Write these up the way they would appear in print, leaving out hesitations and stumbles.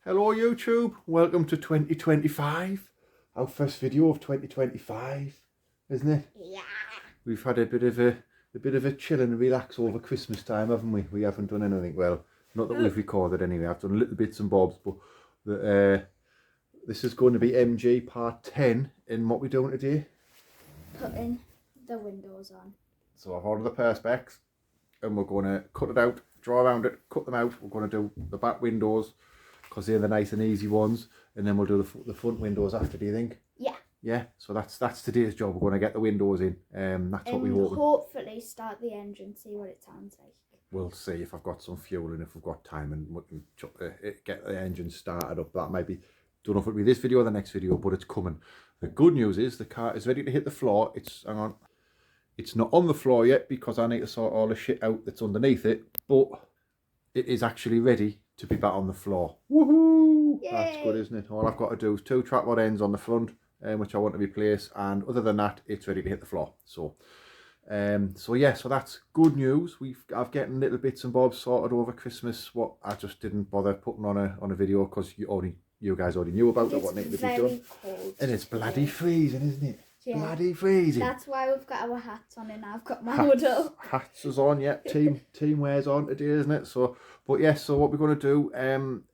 Hello YouTube, welcome to 2025. Our first video of 2025, isn't it? Yeah. We've had a bit of a chill and relax over Christmas time, haven't we? We haven't done anything. Well, not that we've recorded anyway. I've done little bits and bobs, but this is going to be MG part 10 in what we're doing today. Putting the windows on. So I've ordered the perspex and we're going to cut it out, draw around it, cut them out. We're going to do the back windows because they're the nice and easy ones, and then we'll do the front windows after. Do you think? Yeah. Yeah. So that's today's job. We're going to get the windows in. That's what we want. Hopefully start the engine, see what it sounds like. We'll see if I've got some fuel and if we've got time, and we can get the engine started up. That might be, don't know if it'll be this video or the next video, but it's coming. The good news is the car is ready to hit the floor. Hang on. It's not on the floor yet because I need to sort all the shit out that's underneath it, but it is actually ready to be back on the floor. Woohoo! Yay. That's good, isn't it? All I've got to do is 2 trap rod ends on the front, which I want to replace, and other than that, it's ready to hit the floor. So yeah, so that's good news. I've getting little bits and bobs sorted over Christmas. What I just didn't bother putting on a video because you guys already knew about it, what needed to be done. Cold and it's bloody freezing, isn't it? Yeah. Bloody freezing. That's why we've got our hats on, and I've got my hoodie. Hats is on, yeah. Team wears on today, isn't it? So, but yes. So what we're going to do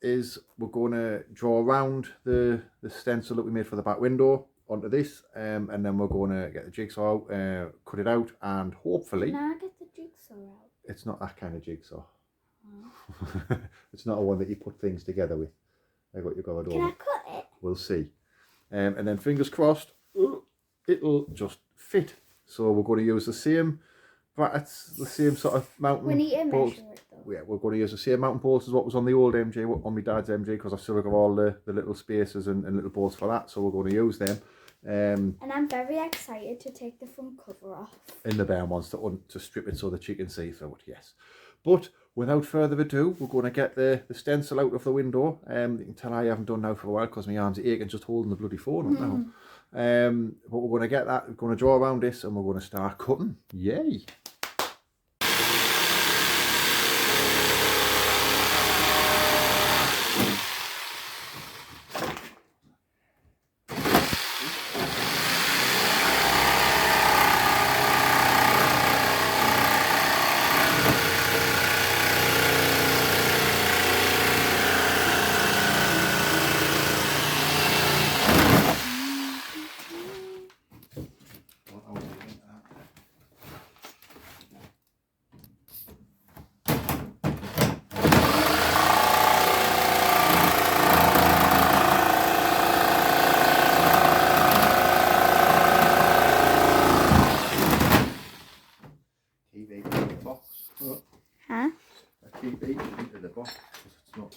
is we're going to draw around the stencil that we made for the back window onto this, and then we're going to get the jigsaw out, cut it out, and hopefully. Can I get the jigsaw out? It's not that kind of jigsaw. Oh. It's not a one that you put things together with. Like what you got to do. Can I cut it? We'll see. And then fingers crossed. It'll just fit. So we're going to use the same brackets, the same sort of mountain. We need to measure it though. Yeah, we're going to use the same mountain bolts as what was on the old MG, on my dad's MG, because I've still got all the little spaces and little bolts for that. So we're going to use them. And I'm very excited to take the front cover off. In the bare ones to strip it so that you can see through it. Yes. But without further ado, we're going to get the stencil out of the window. You can tell I haven't done now for a while because my arms are aching just holding the bloody phone up now. But we're going to get that, we're going to draw around this, and we're going to start cutting. Yay! Huh? I keep eating into the box because it's not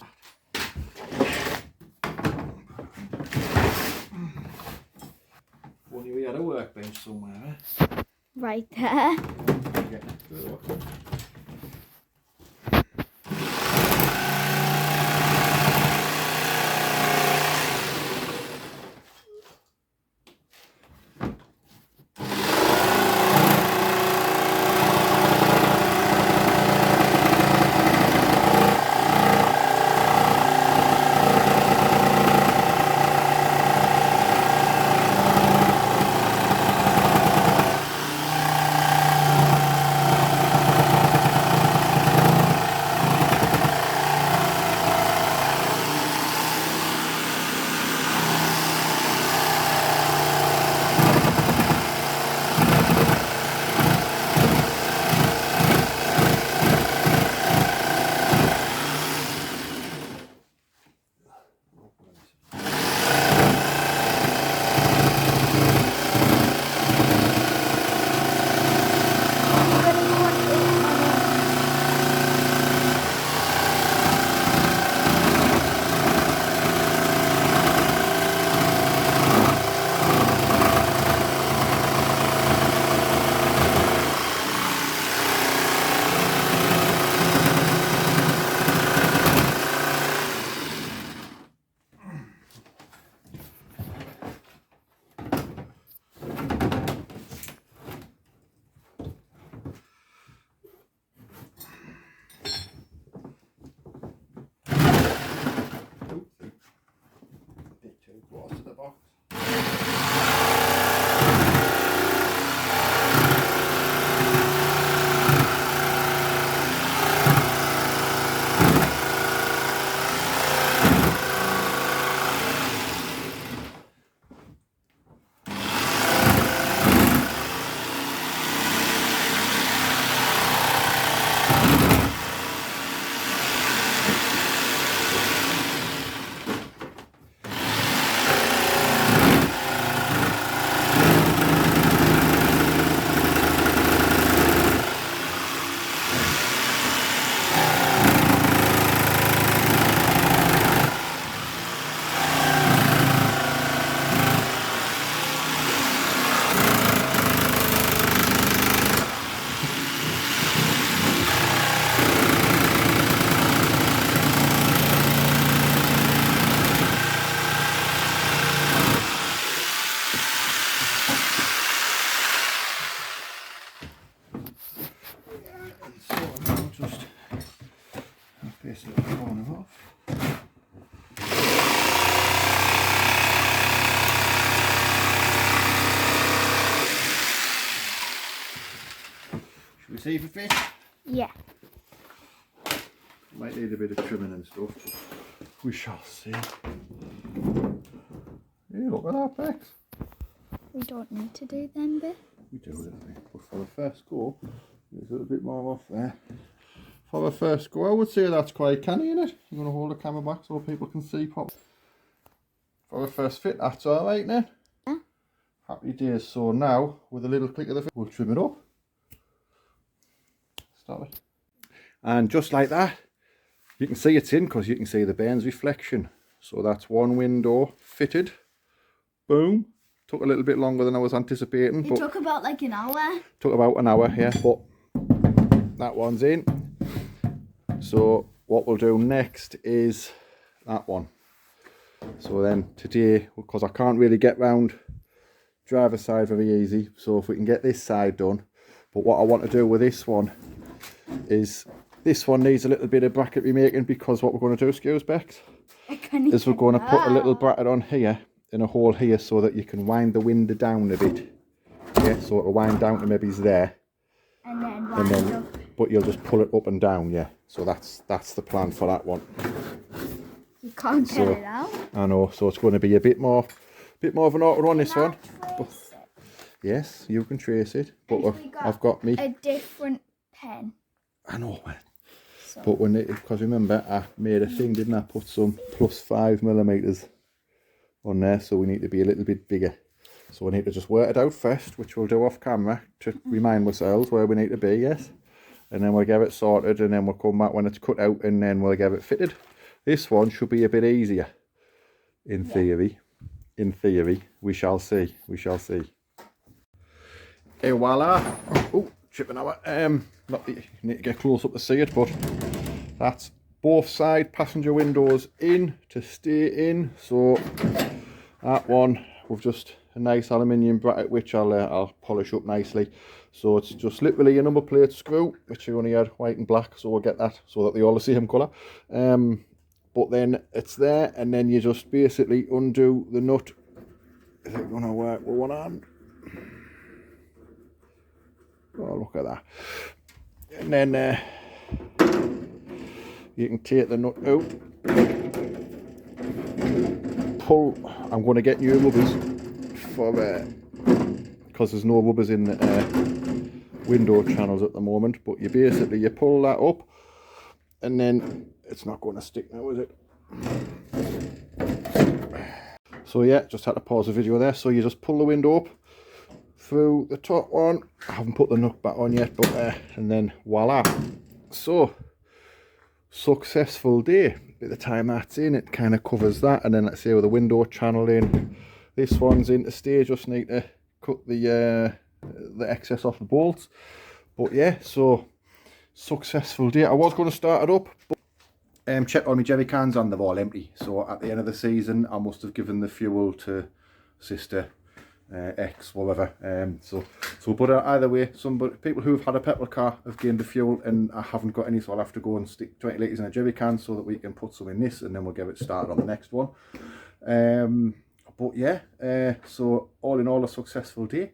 Only we had a workbench somewhere, eh? Right there. Basically torn it off. Should we see if it fits? Yeah. Might need a bit of trimming and stuff, but we shall see. Hey, look at that, Bex. We don't need to do them bit. We do, don't we? But for the first go, there's a little bit more off there. For the first go, I would say that's quite canny, isn't it? You're going to hold the camera back so people can see pop. For the first fit, that's alright then. Yeah. Happy days. So now, with a little click of the fit, we'll trim it up. Stop it. And just like that, you can see it's in because you can see the bairn's reflection. So that's one window fitted. Boom. Took a little bit longer than I was anticipating. It took about like an hour. Took about an hour, yeah, but that one's in. So what we'll do next is that one. So then today, because I can't really get round driver's side very easy, so if we can get this side done. But what I want to do with this one is, this one needs a little bit of bracket remaking, because what we're going to do, excuse Bex, is we're going to put a little bracket on here in a hole here so that you can wind the window down a bit. Yeah, so it'll wind down to maybe there. And then up. But you'll just pull it up and down, yeah. So that's the plan for that one. You can't get it out. I know, so it's going to be a bit more of an auto on this one. But, yes, you can trace it. But I've got me a different pen. I know, man. So. But when because remember, I made a thing, didn't I? Put some +5mm on there, so we need to be a little bit bigger. So we need to just work it out first, which we'll do off camera to remind ourselves where we need to be, yes. And then we'll get it sorted, and then we'll come back when it's cut out, and then we'll get it fitted. This one should be a bit easier, in theory. In theory, we shall see. We shall see. Et voila! Oh, chipping out. Not that you need to get close up to see it, but that's both side passenger windows in to stay in. So that one, we've just a nice aluminium bracket, which I'll polish up nicely. So it's just literally a number plate screw, which I only had white and black, so we'll get that so that they all the same colour. But then it's there, and then you just basically undo the nut. Is it going to work with one hand? Oh, look at that. And then you can take the nut out. Pull. I'm going to get new rubbers for because there's no rubbers in the window channels at the moment. But you pull that up, and then it's not going to stick now, is it? So yeah, just had to pause the video there. So you just pull the window up through the top one. I haven't put the nut back on yet, but and then voila. So successful day. By the time that's in, it kind of covers that, and then let's say with the window channel in, this one's in to stay. Just need to cut the excess off the bolts. But yeah, so successful day. I was going to start it up, but check on my jerry cans and they're all empty. So at the end of the season, I must have given the fuel to sister X, whatever. But either way, people who've had a petrol car have gained the fuel, and I haven't got any, so I'll have to go and stick 20 litres in a jerry can so that we can put some in this, and then we'll get it started on the next one. But yeah, so all in all, a successful day.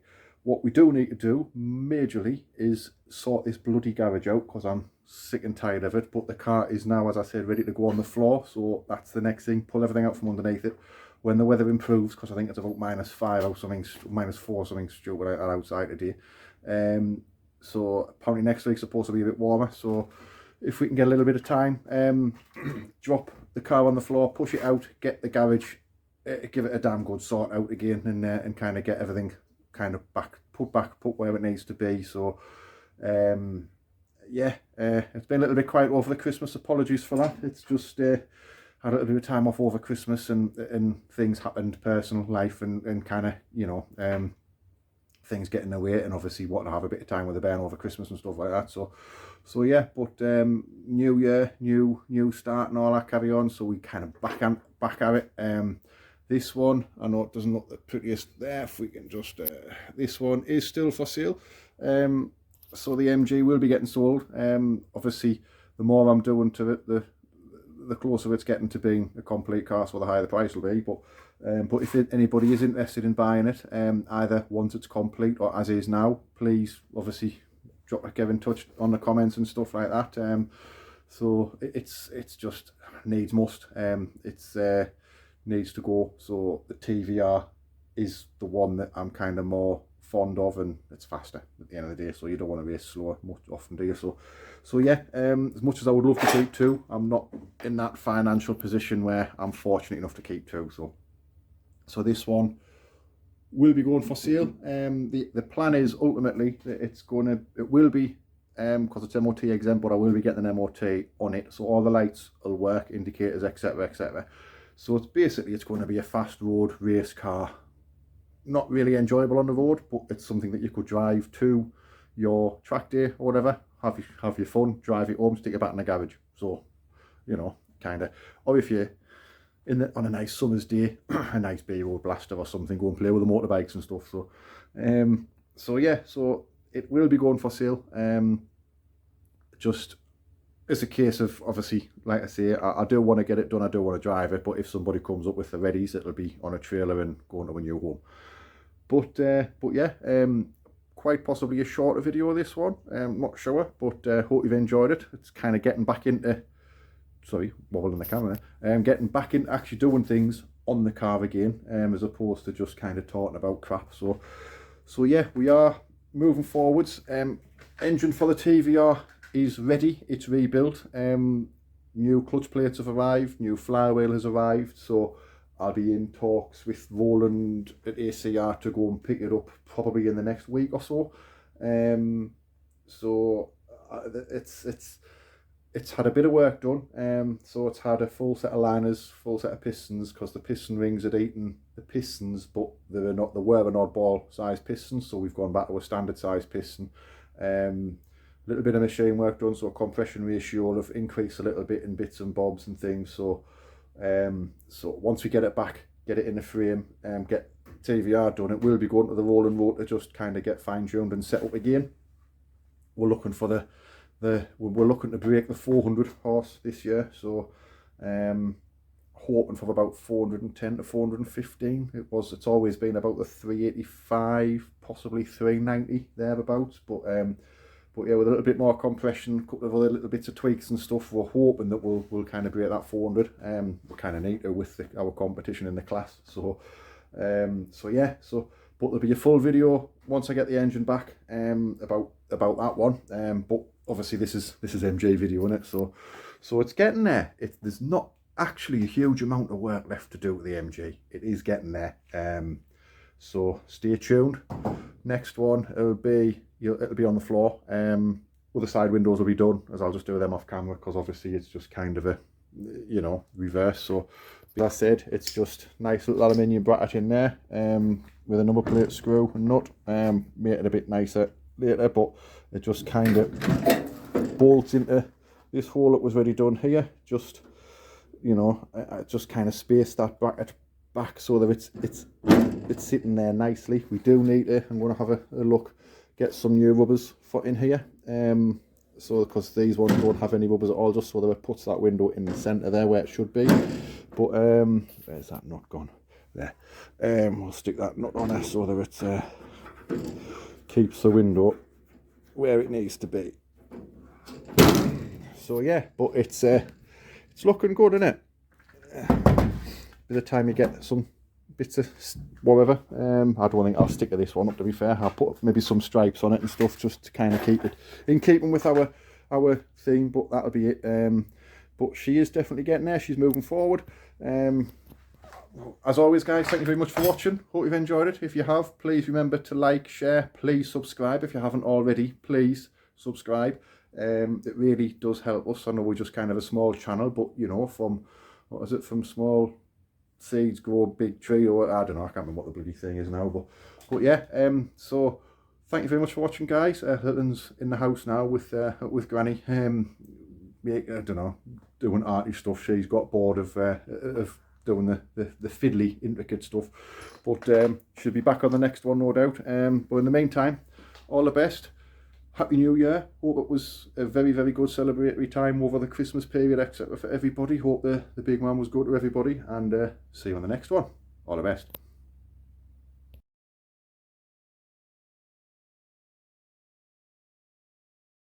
What we do need to do majorly is sort this bloody garage out, because I'm sick and tired of it. But the car is now, as I said, ready to go on the floor, so that's the next thing. Pull everything out from underneath it when the weather improves, because I think it's about -5 or something, -4 something stupid outside today. So apparently next week's supposed to be a bit warmer, so if we can get a little bit of time, drop the car on the floor, push it out, get the garage, give it a damn good sort out again, and kind of get everything kind of put where it needs to be. So yeah, it's been a little bit quiet over the Christmas. Apologies for that. It's just had a little bit of time off over Christmas, and things happened, personal life, and kind of, you know, things get in the way, and obviously want to have a bit of time with the Ben over Christmas and stuff like that. So yeah, but new year, new start and all that carry on. So we kind of back at it. This one, I know it doesn't look the prettiest there. If we can just, this one is still for sale. So the MG will be getting sold. Obviously, the more I'm doing to it, the closer it's getting to being a complete car, so the higher the price will be. But if anybody is interested in buying it, either once it's complete or as is now, please obviously get in touch on the comments and stuff like that. So it's just needs must. It's needs to go. So the TVR is the one that I'm kind of more fond of, and it's faster at the end of the day, so you don't want to race slower often, do you? So yeah, as much as I would love to keep two, I'm not in that financial position where I'm fortunate enough to keep two. So this one will be going for sale. The plan is ultimately that it will be, because it's MOT exempt, but I will be getting an MOT on it, so all the lights will work, indicators, etc, etc. So it's going to be a fast road race car. Not really enjoyable on the road, but it's something that you could drive to your track day or whatever, have your fun, drive it home, stick it back in the garage. So, you know, kind of, or if you're on a nice summer's day, a nice B-road blaster or something, go and play with the motorbikes and stuff. So yeah, so it will be going for sale. Just, it's a case of, obviously, like I say, I do want to get it done, I do want to drive it, but if somebody comes up with the readies, it'll be on a trailer and going to a new home. But yeah, quite possibly a shorter video of this one, not sure, but hope you've enjoyed it. It's kind of getting back into, sorry, wobbling the camera, getting back into actually doing things on the car again, as opposed to just kind of talking about crap. So yeah, we are moving forwards. Engine for the TVR is ready, it's rebuilt. New clutch plates have arrived, new flywheel has arrived, so I'll be in talks with Roland at ACR to go and pick it up probably in the next week or so. So it's had a bit of work done. So it's had a full set of liners, full set of pistons, because the piston rings had eaten the pistons, but they were an oddball size pistons, so we've gone back to a standard size piston. Little bit of machine work done, so compression ratio will have increased a little bit in bits and bobs and things. So once we get it back, get it in the frame, get TVR done, it will be going to the rolling road to just kind of get fine-tuned and set up again. We're looking for we're looking to break the 400 horse this year, so hoping for about 410 to 415. It's always been about the 385, possibly 390 thereabouts, but yeah, with a little bit more compression, a couple of other little bits of tweaks and stuff, we're hoping that we'll kind of break that 400. We kind of need to with our competition in the class. So yeah, but there'll be a full video once I get the engine back, about that one. But obviously this is MG video, isn't it? So it's getting there. There's not actually a huge amount of work left to do with the MG. It is getting there. So stay tuned. Next one, it'll be on the floor. Other side windows will be done, as I'll just do them off camera, because obviously it's just kind of a, you know, reverse. So as I said, it's just nice little aluminium bracket in there, with a number plate screw and nut. Make it a bit nicer later, but it just kind of bolts into this hole that was already done here. Just, you know, I just kind of spaced that bracket back so that it's sitting there nicely. We do need to, I'm going to have a look, get some new rubbers for in here, so because these ones don't have any rubbers at all, just so that it puts that window in the centre there where it should be. But where's that nut gone? There. We'll stick that nut on there so that it's keeps the window where it needs to be. So yeah, but it's looking good, isn't it? By the time you get some bits of whatever, I don't think I'll stick to this one up, to be fair. I'll put maybe some stripes on it and stuff just to kind of keep it in keeping with our theme, but that'll be it. But she is definitely getting there. She's moving forward. As always, guys, thank you very much for watching. Hope you've enjoyed it. If you have, please remember to like, share, please subscribe. If you haven't already, please subscribe. It really does help us. I know we're just kind of a small channel, but you know, from from small seeds grow a big tree, or I don't know, I can't remember what the bloody thing is now, but yeah, so thank you very much for watching, guys. Hilton's in the house now with Granny, I don't know, doing arty stuff. She's got bored of doing the fiddly intricate stuff, but she'll be back on the next one, no doubt. But in the meantime, all the best. Happy New Year. Hope it was a very, very good celebratory time over the Christmas period, etc. for everybody. Hope the big man was good to everybody, and see you on the next one. All the best.